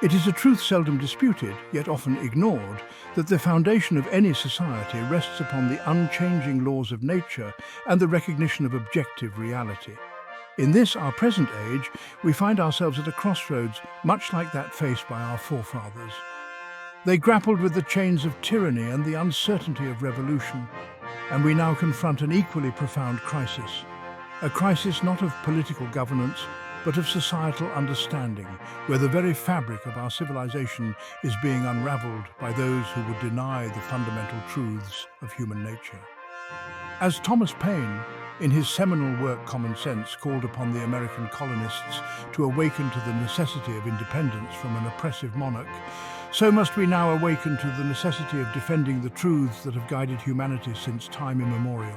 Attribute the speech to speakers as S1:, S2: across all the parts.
S1: It is a truth seldom disputed, yet often ignored, that the foundation of any society rests upon the unchanging laws of nature and the recognition of objective reality. In this, our present age, we find ourselves at a crossroads much like that faced by our forefathers. They grappled with the chains of tyranny and the uncertainty of revolution, and we now confront an equally profound crisis. A crisis not of political governance, but of societal understanding, where the very fabric of our civilization is being unraveled by those who would deny the fundamental truths of human nature. As Thomas Paine, in his seminal work Common Sense, called upon the American colonists to awaken to the necessity of independence from an oppressive monarch, so must we now awaken to the necessity of defending the truths that have guided humanity since time immemorial.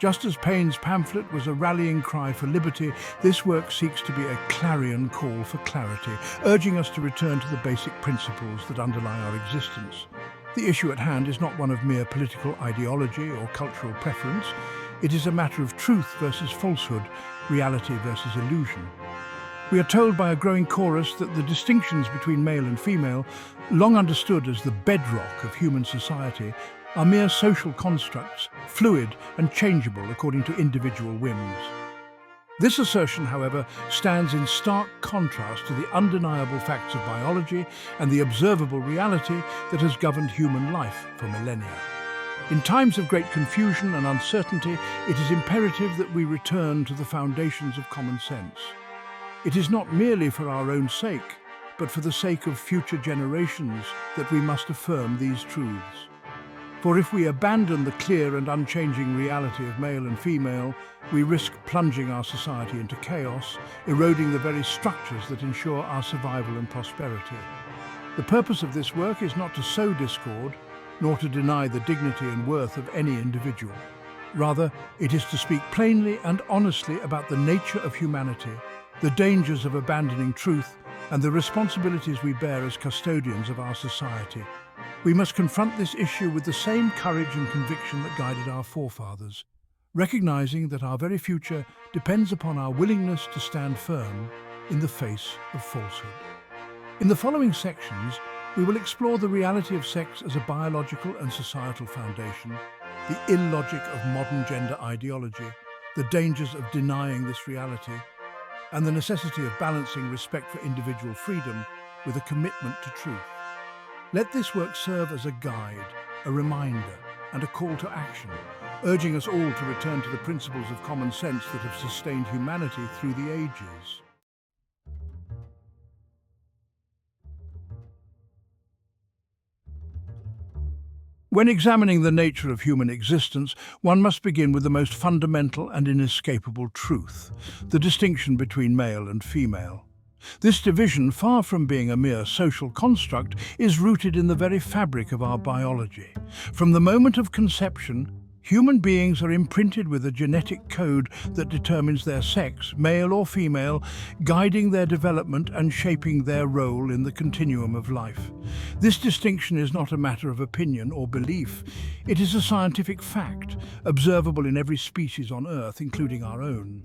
S1: Just as Paine's pamphlet was a rallying cry for liberty, this work seeks to be a clarion call for clarity, urging us to return to the basic principles that underlie our existence. The issue at hand is not one of mere political ideology or cultural preference. It is a matter of truth versus falsehood, reality versus illusion. We are told by a growing chorus that the distinctions between male and female, long understood as the bedrock of human society, are mere social constructs, fluid and changeable according to individual whims. This assertion, however, stands in stark contrast to the undeniable facts of biology and the observable reality that has governed human life for millennia. In times of great confusion and uncertainty, it is imperative that we return to the foundations of common sense. It is not merely for our own sake, but for the sake of future generations that we must affirm these truths. For if we abandon the clear and unchanging reality of male and female, we risk plunging our society into chaos, eroding the very structures that ensure our survival and prosperity. The purpose of this work is not to sow discord, nor to deny the dignity and worth of any individual. Rather, it is to speak plainly and honestly about the nature of humanity, the dangers of abandoning truth, and the responsibilities we bear as custodians of our society. We must confront this issue with the same courage and conviction that guided our forefathers, recognizing that our very future depends upon our willingness to stand firm in the face of falsehood. In the following sections, we will explore the reality of sex as a biological and societal foundation, the illogic of modern gender ideology, the dangers of denying this reality, and the necessity of balancing respect for individual freedom with a commitment to truth. Let this work serve as a guide, a reminder, and a call to action, urging us all to return to the principles of common sense that have sustained humanity through the ages. When examining the nature of human existence, one must begin with the most fundamental and inescapable truth, the distinction between male and female. This division, far from being a mere social construct, is rooted in the very fabric of our biology. From the moment of conception, human beings are imprinted with a genetic code that determines their sex, male or female, guiding their development and shaping their role in the continuum of life. This distinction is not a matter of opinion or belief. It is a scientific fact, observable in every species on Earth, including our own.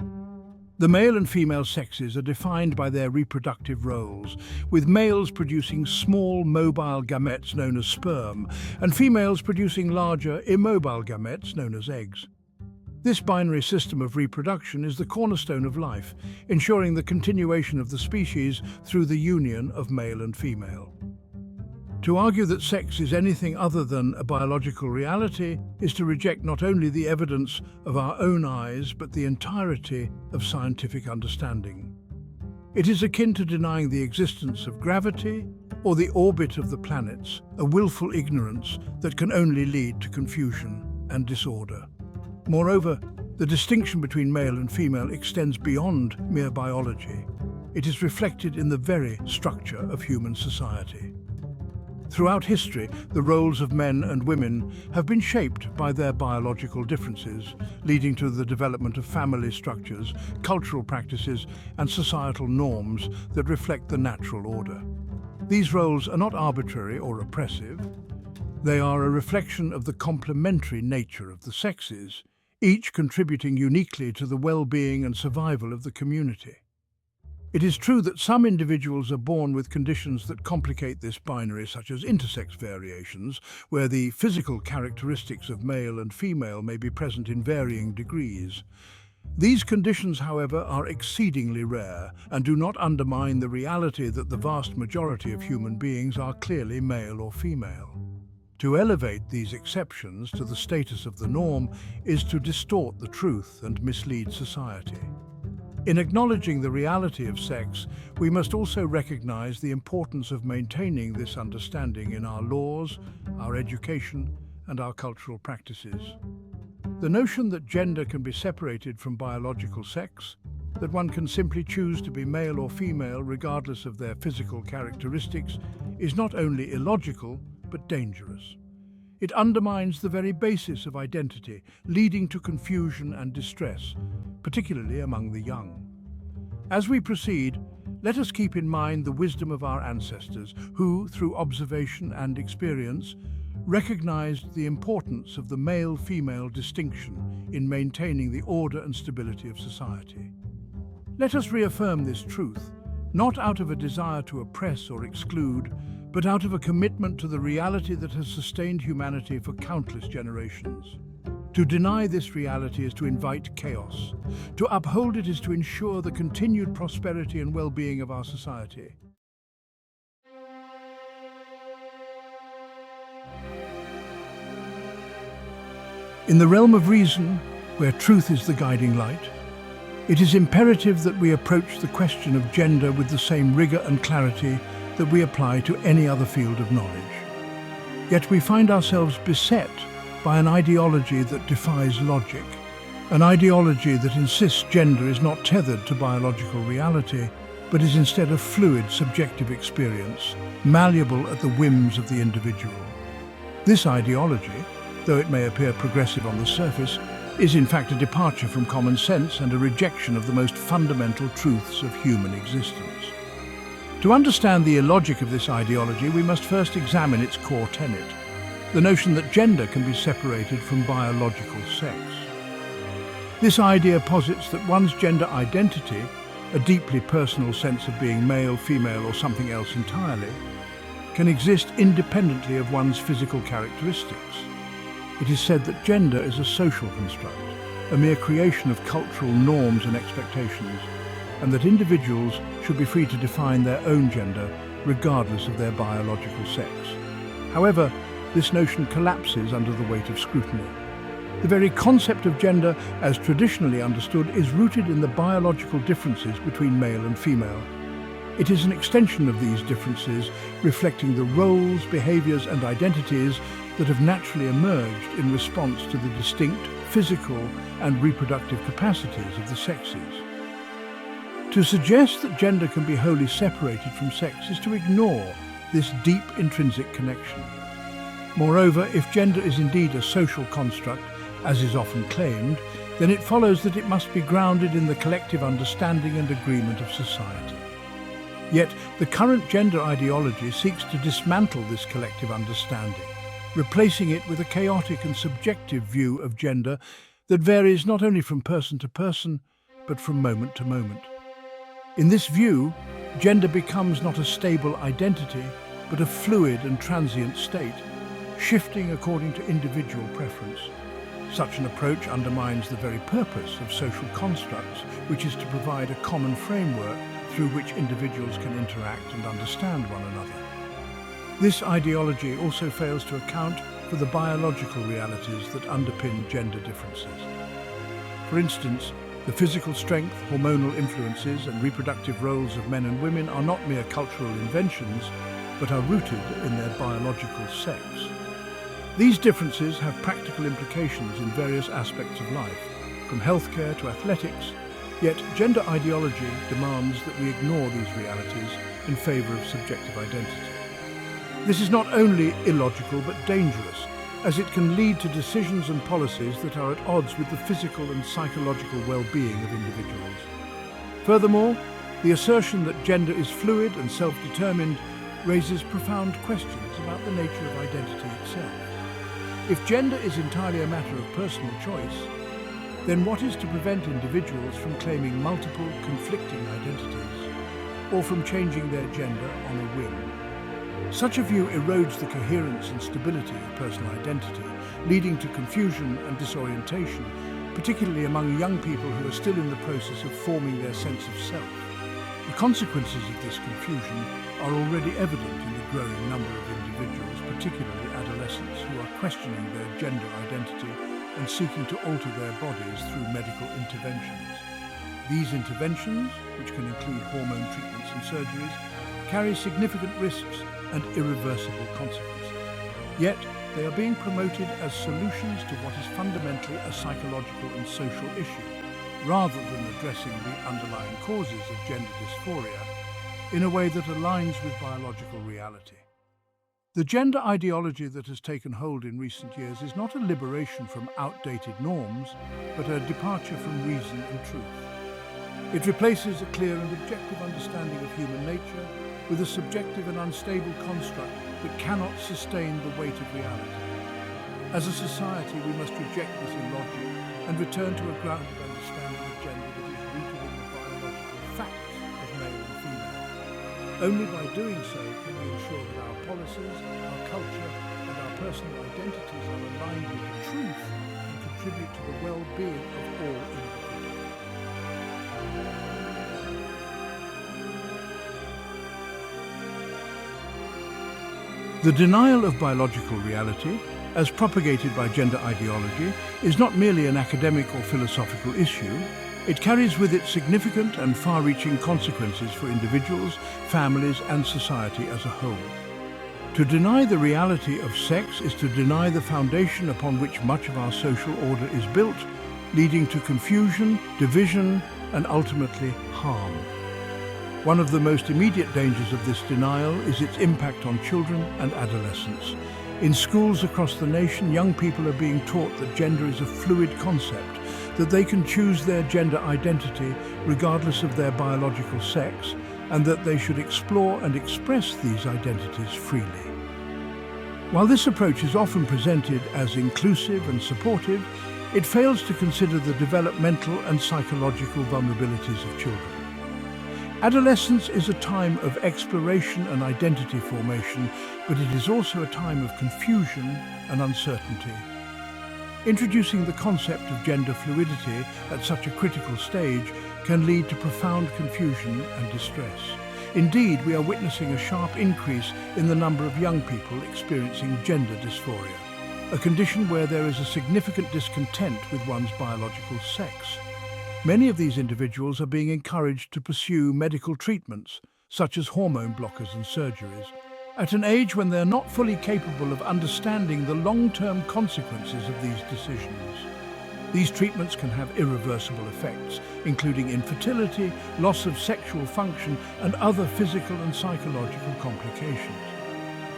S1: The male and female sexes are defined by their reproductive roles, with males producing small, mobile gametes known as sperm, and females producing larger, immobile gametes known as eggs. This binary system of reproduction is the cornerstone of life, ensuring the continuation of the species through the union of male and female. To argue that sex is anything other than a biological reality is to reject not only the evidence of our own eyes, but the entirety of scientific understanding. It is akin to denying the existence of gravity or the orbit of the planets, a willful ignorance that can only lead to confusion and disorder. Moreover, the distinction between male and female extends beyond mere biology. It is reflected in the very structure of human society. Throughout history, the roles of men and women have been shaped by their biological differences, leading to the development of family structures, cultural practices, and societal norms that reflect the natural order. These roles are not arbitrary or oppressive. They are a reflection of the complementary nature of the sexes, each contributing uniquely to the well-being and survival of the community. It is true that some individuals are born with conditions that complicate this binary, such as intersex variations, where the physical characteristics of male and female may be present in varying degrees. These conditions, however, are exceedingly rare and do not undermine the reality that the vast majority of human beings are clearly male or female. To elevate these exceptions to the status of the norm is to distort the truth and mislead society. In acknowledging the reality of sex, we must also recognize the importance of maintaining this understanding in our laws, our education, and our cultural practices. The notion that gender can be separated from biological sex, that one can simply choose to be male or female regardless of their physical characteristics, is not only illogical, but dangerous. It undermines the very basis of identity, leading to confusion and distress, particularly among the young. As we proceed, let us keep in mind the wisdom of our ancestors, who, through observation and experience, recognized the importance of the male-female distinction in maintaining the order and stability of society. Let us reaffirm this truth, not out of a desire to oppress or exclude, but out of a commitment to the reality that has sustained humanity for countless generations. To deny this reality is to invite chaos. To uphold it is to ensure the continued prosperity and well-being of our society. In the realm of reason, where truth is the guiding light, it is imperative that we approach the question of gender with the same rigor and clarity that we apply to any other field of knowledge. Yet we find ourselves beset by an ideology that defies logic, an ideology that insists gender is not tethered to biological reality, but is instead a fluid, subjective experience, malleable at the whims of the individual. This ideology, though it may appear progressive on the surface, is in fact a departure from common sense and a rejection of the most fundamental truths of human existence. To understand the illogic of this ideology, we must first examine its core tenet, the notion that gender can be separated from biological sex. This idea posits that one's gender identity, a deeply personal sense of being male, female, or something else entirely, can exist independently of one's physical characteristics. It is said that gender is a social construct, a mere creation of cultural norms and expectations, and that individuals should be free to define their own gender regardless of their biological sex. However, this notion collapses under the weight of scrutiny. The very concept of gender, as traditionally understood, is rooted in the biological differences between male and female. It is an extension of these differences, reflecting the roles, behaviors, and identities that have naturally emerged in response to the distinct physical and reproductive capacities of the sexes. To suggest that gender can be wholly separated from sex is to ignore this deep intrinsic connection. Moreover, if gender is indeed a social construct, as is often claimed, then it follows that it must be grounded in the collective understanding and agreement of society. Yet, the current gender ideology seeks to dismantle this collective understanding, replacing it with a chaotic and subjective view of gender that varies not only from person to person, but from moment to moment. In this view, gender becomes not a stable identity, but a fluid and transient state, shifting according to individual preference. Such an approach undermines the very purpose of social constructs, which is to provide a common framework through which individuals can interact and understand one another. This ideology also fails to account for the biological realities that underpin gender differences. For instance, the physical strength, hormonal influences, and reproductive roles of men and women are not mere cultural inventions, but are rooted in their biological sex. These differences have practical implications in various aspects of life, from healthcare to athletics, yet gender ideology demands that we ignore these realities in favor of subjective identity. This is not only illogical but dangerous, as it can lead to decisions and policies that are at odds with the physical and psychological well-being of individuals. Furthermore, the assertion that gender is fluid and self-determined raises profound questions about the nature of identity itself. If gender is entirely a matter of personal choice, then what is to prevent individuals from claiming multiple, conflicting identities? or from changing their gender on a whim. Such a view erodes the coherence and stability of personal identity, leading to confusion and disorientation, particularly among young people who are still in the process of forming their sense of self. The consequences of this confusion are already evident in the growing number of individuals, particularly adolescents, who are questioning their gender identity and seeking to alter their bodies through medical interventions. These interventions, which can include hormone treatments and surgeries, carry significant risks and irreversible consequences. Yet, they are being promoted as solutions to what is fundamentally a psychological and social issue, rather than addressing the underlying causes of gender dysphoria in a way that aligns with biological reality. The gender ideology that has taken hold in recent years is not a liberation from outdated norms, but a departure from reason and truth. It replaces a clear and objective understanding of human nature with a subjective and unstable construct that cannot sustain the weight of reality. As a society, we must reject this illogic and return to a grounded understanding of gender that is rooted in the biological facts of male and female. Only by doing so can we ensure that our policies, our culture, and our personal identities are aligned with the truth and contribute to the well-being of all individuals. The denial of biological reality, as propagated by gender ideology, is not merely an academic or philosophical issue. It carries with it significant and far-reaching consequences for individuals, families, and society as a whole. To deny the reality of sex is to deny the foundation upon which much of our social order is built, leading to confusion, division, and ultimately harm. One of the most immediate dangers of this denial is its impact on children and adolescents. In schools across the nation, young people are being taught that gender is a fluid concept, that they can choose their gender identity regardless of their biological sex, and that they should explore and express these identities freely. While this approach is often presented as inclusive and supportive, it fails to consider the developmental and psychological vulnerabilities of children. Adolescence is a time of exploration and identity formation, but it is also a time of confusion and uncertainty. Introducing the concept of gender fluidity at such a critical stage can lead to profound confusion and distress. Indeed, we are witnessing a sharp increase in the number of young people experiencing gender dysphoria, a condition where there is a significant discontent with one's biological sex. Many of these individuals are being encouraged to pursue medical treatments, such as hormone blockers and surgeries, at an age when they're not fully capable of understanding the long-term consequences of these decisions. These treatments can have irreversible effects, including infertility, loss of sexual function, and other physical and psychological complications.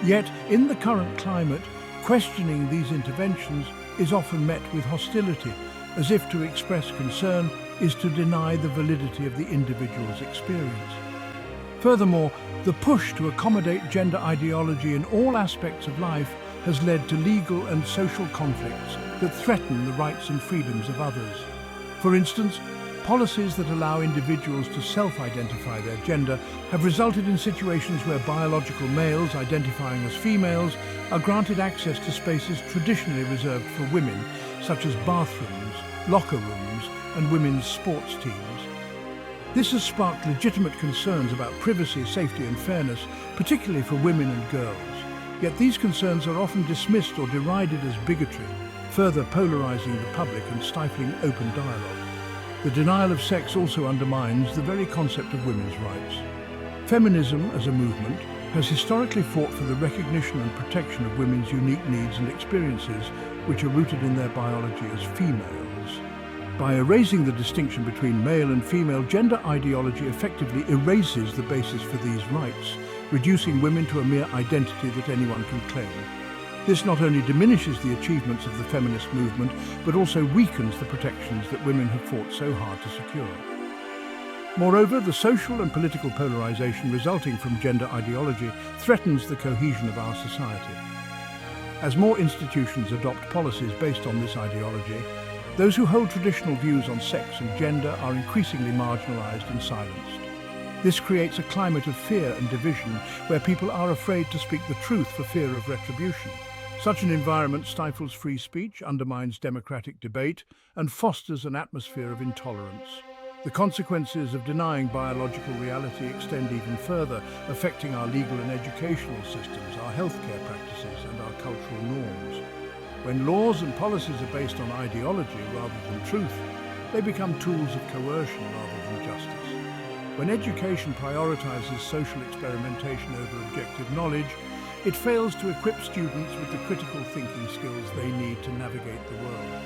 S1: Yet, in the current climate, questioning these interventions is often met with hostility, as if to express concern is to deny the validity of the individual's experience. Furthermore, the push to accommodate gender ideology in all aspects of life has led to legal and social conflicts that threaten the rights and freedoms of others. For instance, policies that allow individuals to self-identify their gender have resulted in situations where biological males identifying as females are granted access to spaces traditionally reserved for women, such as bathrooms, locker rooms, and women's sports teams. This has sparked legitimate concerns about privacy, safety, and fairness, particularly for women and girls. Yet these concerns are often dismissed or derided as bigotry, further polarizing the public and stifling open dialogue. The denial of sex also undermines the very concept of women's rights. Feminism, as a movement, has historically fought for the recognition and protection of women's unique needs and experiences, which are rooted in their biology as females. By erasing the distinction between male and female, gender ideology effectively erases the basis for these rights, reducing women to a mere identity that anyone can claim. This not only diminishes the achievements of the feminist movement, but also weakens the protections that women have fought so hard to secure. Moreover, the social and political polarization resulting from gender ideology threatens the cohesion of our society. As more institutions adopt policies based on this ideology, those who hold traditional views on sex and gender are increasingly marginalized and silenced. This creates a climate of fear and division where people are afraid to speak the truth for fear of retribution. Such an environment stifles free speech, undermines democratic debate, and fosters an atmosphere of intolerance. The consequences of denying biological reality extend even further, affecting our legal and educational systems, our healthcare practices, and our cultural norms. When laws and policies are based on ideology rather than truth, they become tools of coercion rather than justice. When education prioritizes social experimentation over objective knowledge, it fails to equip students with the critical thinking skills they need to navigate the world.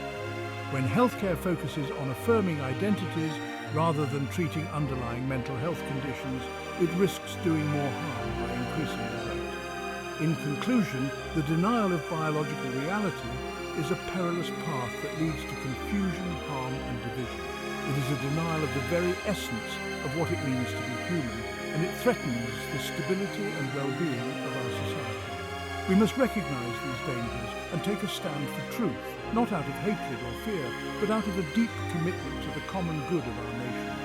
S1: When healthcare focuses on affirming identities rather than treating underlying mental health conditions, it risks doing more harm by increasing the rate. In conclusion, the denial of biological reality is a perilous path that leads to confusion, harm, and division. It is a denial of the very essence of what it means to be human, and it threatens the stability and well-being of our society. We must recognize these dangers and take a stand for truth, not out of hatred or fear, but out of a deep commitment to the common good of our nation.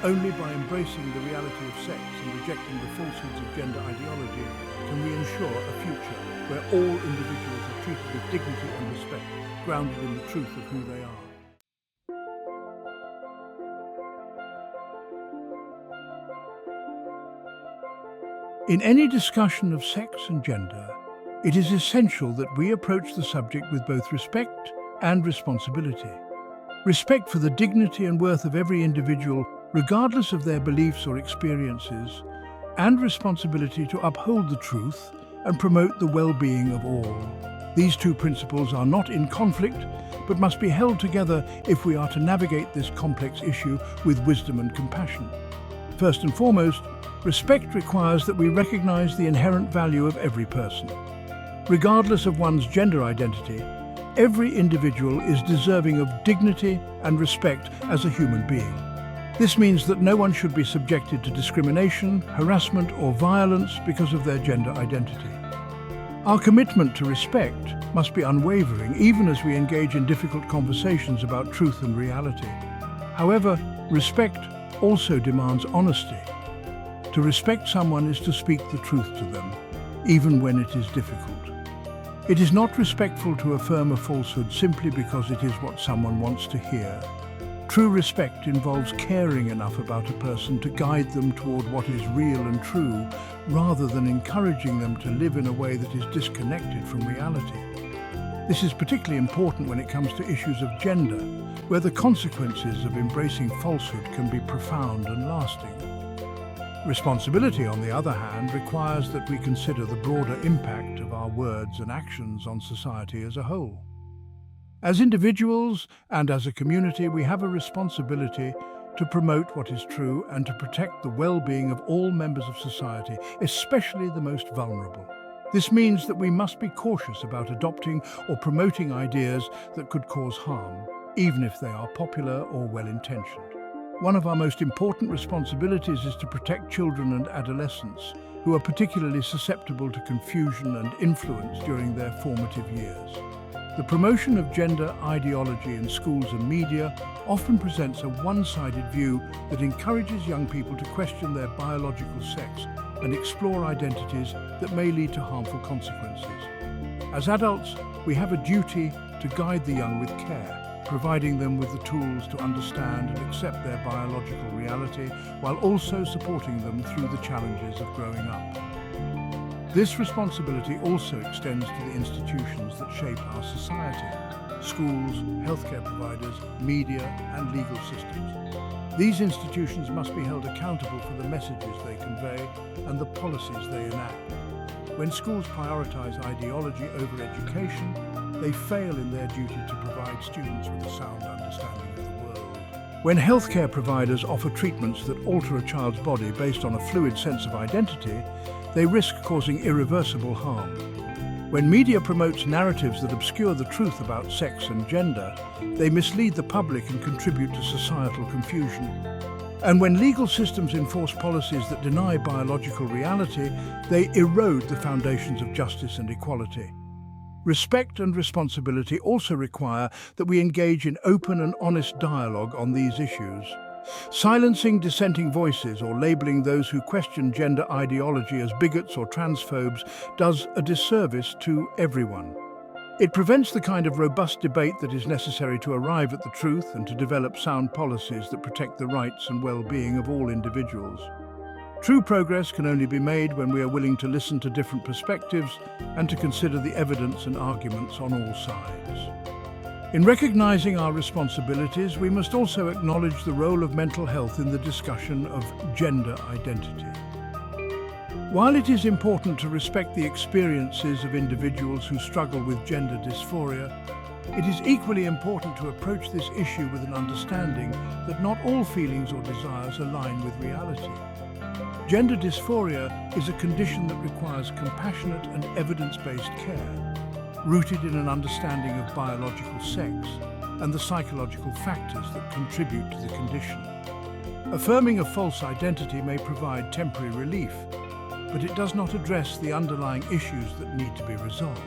S1: Only by embracing the reality of sex and rejecting the falsehoods of gender ideology can we ensure a future where all individuals are treated with dignity and respect, grounded in the truth of who they are. In any discussion of sex and gender, it is essential that we approach the subject with both respect and responsibility. Respect for the dignity and worth of every individual, regardless of their beliefs or experiences, and responsibility to uphold the truth and promote the well-being of all. These two principles are not in conflict, but must be held together if we are to navigate this complex issue with wisdom and compassion. First and foremost, respect requires that we recognize the inherent value of every person. Regardless of one's gender identity, every individual is deserving of dignity and respect as a human being. This means that no one should be subjected to discrimination, harassment, or violence because of their gender identity. Our commitment to respect must be unwavering, even as we engage in difficult conversations about truth and reality. However, respect also demands honesty. To respect someone is to speak the truth to them, even when it is difficult. It is not respectful to affirm a falsehood simply because it is what someone wants to hear. True respect involves caring enough about a person to guide them toward what is real and true, rather than encouraging them to live in a way that is disconnected from reality. This is particularly important when it comes to issues of gender, where the consequences of embracing falsehood can be profound and lasting. Responsibility, on the other hand, requires that we consider the broader impact of our words and actions on society as a whole. As individuals and as a community, we have a responsibility to promote what is true and to protect the well-being of all members of society, especially the most vulnerable. This means that we must be cautious about adopting or promoting ideas that could cause harm, even if they are popular or well-intentioned. One of our most important responsibilities is to protect children and adolescents, who are particularly susceptible to confusion and influence during their formative years. The promotion of gender ideology in schools and media often presents a one-sided view that encourages young people to question their biological sex and explore identities that may lead to harmful consequences. As adults, we have a duty to guide the young with care, providing them with the tools to understand and accept their biological reality, while also supporting them through the challenges of growing up. This responsibility also extends to the institutions that shape our society: schools, healthcare providers, media, and legal systems. These institutions must be held accountable for the messages they convey and the policies they enact. When schools prioritize ideology over education, they fail in their duty to provide students with a sound understanding of the world. When healthcare providers offer treatments that alter a child's body based on a fluid sense of identity, they risk causing irreversible harm. When media promotes narratives that obscure the truth about sex and gender, they mislead the public and contribute to societal confusion. And when legal systems enforce policies that deny biological reality, they erode the foundations of justice and equality. Respect and responsibility also require that we engage in open and honest dialogue on these issues. Silencing dissenting voices or labeling those who question gender ideology as bigots or transphobes does a disservice to everyone. It prevents the kind of robust debate that is necessary to arrive at the truth and to develop sound policies that protect the rights and well-being of all individuals. True progress can only be made when we are willing to listen to different perspectives and to consider the evidence and arguments on all sides. In recognizing our responsibilities, we must also acknowledge the role of mental health in the discussion of gender identity. While it is important to respect the experiences of individuals who struggle with gender dysphoria, it is equally important to approach this issue with an understanding that not all feelings or desires align with reality. Gender dysphoria is a condition that requires compassionate and evidence-based care, rooted in an understanding of biological sex and the psychological factors that contribute to the condition. Affirming a false identity may provide temporary relief, but it does not address the underlying issues that need to be resolved.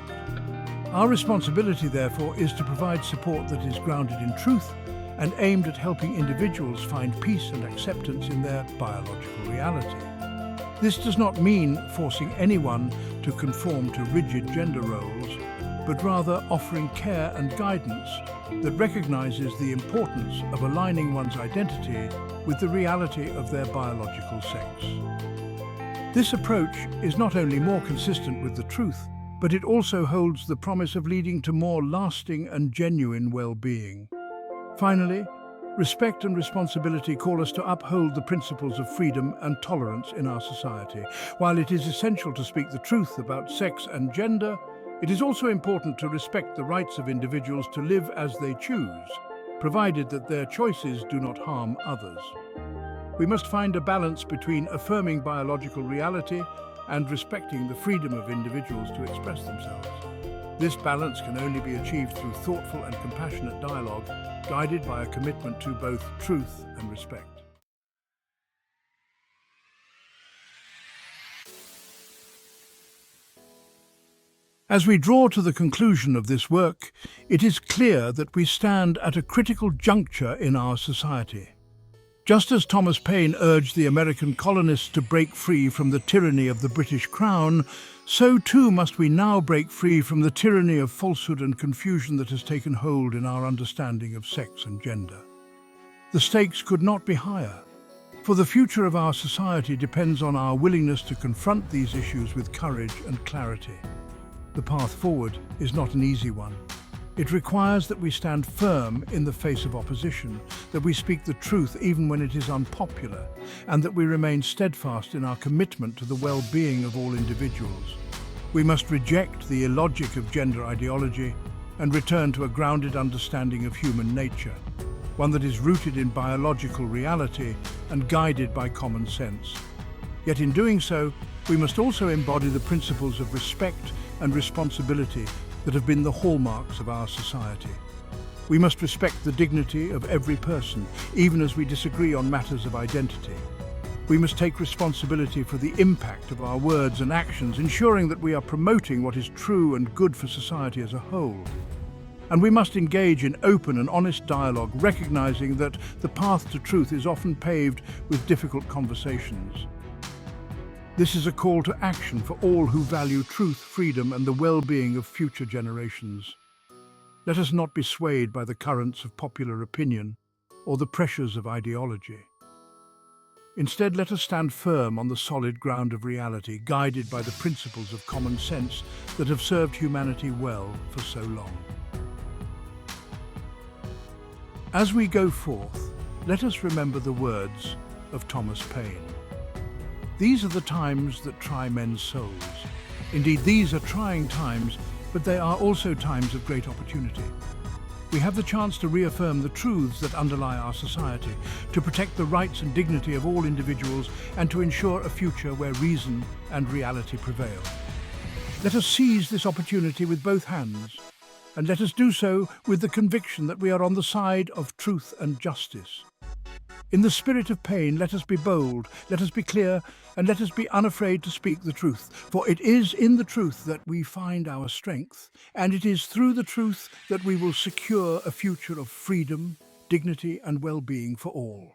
S1: Our responsibility, therefore, is to provide support that is grounded in truth and aimed at helping individuals find peace and acceptance in their biological reality. This does not mean forcing anyone to conform to rigid gender roles, but rather offering care and guidance that recognizes the importance of aligning one's identity with the reality of their biological sex. This approach is not only more consistent with the truth, but it also holds the promise of leading to more lasting and genuine well-being. Finally, respect and responsibility call us to uphold the principles of freedom and tolerance in our society. While it is essential to speak the truth about sex and gender, it is also important to respect the rights of individuals to live as they choose, provided that their choices do not harm others. We must find a balance between affirming biological reality and respecting the freedom of individuals to express themselves. This balance can only be achieved through thoughtful and compassionate dialogue, guided by a commitment to both truth and respect. As we draw to the conclusion of this work, it is clear that we stand at a critical juncture in our society. Just as Thomas Paine urged the American colonists to break free from the tyranny of the British Crown, so too must we now break free from the tyranny of falsehood and confusion that has taken hold in our understanding of sex and gender. The stakes could not be higher, for the future of our society depends on our willingness to confront these issues with courage and clarity. The path forward is not an easy one. It requires that we stand firm in the face of opposition, that we speak the truth even when it is unpopular, and that we remain steadfast in our commitment to the well-being of all individuals. We must reject the illogic of gender ideology and return to a grounded understanding of human nature, one that is rooted in biological reality and guided by common sense. Yet in doing so, we must also embody the principles of respect and responsibility that have been the hallmarks of our society. We must respect the dignity of every person, even as we disagree on matters of identity. We must take responsibility for the impact of our words and actions, ensuring that we are promoting what is true and good for society as a whole. And we must engage in open and honest dialogue, recognizing that the path to truth is often paved with difficult conversations. This is a call to action for all who value truth, freedom, and the well-being of future generations. Let us not be swayed by the currents of popular opinion or the pressures of ideology. Instead, let us stand firm on the solid ground of reality, guided by the principles of common sense that have served humanity well for so long. As we go forth, let us remember the words of Thomas Paine. These are the times that try men's souls. Indeed, these are trying times, but they are also times of great opportunity. We have the chance to reaffirm the truths that underlie our society, to protect the rights and dignity of all individuals, and to ensure a future where reason and reality prevail. Let us seize this opportunity with both hands, and let us do so with the conviction that we are on the side of truth and justice. In the spirit of Paine, let us be bold, let us be clear, and let us be unafraid to speak the truth. For it is in the truth that we find our strength, and it is through the truth that we will secure a future of freedom, dignity, and well-being for all.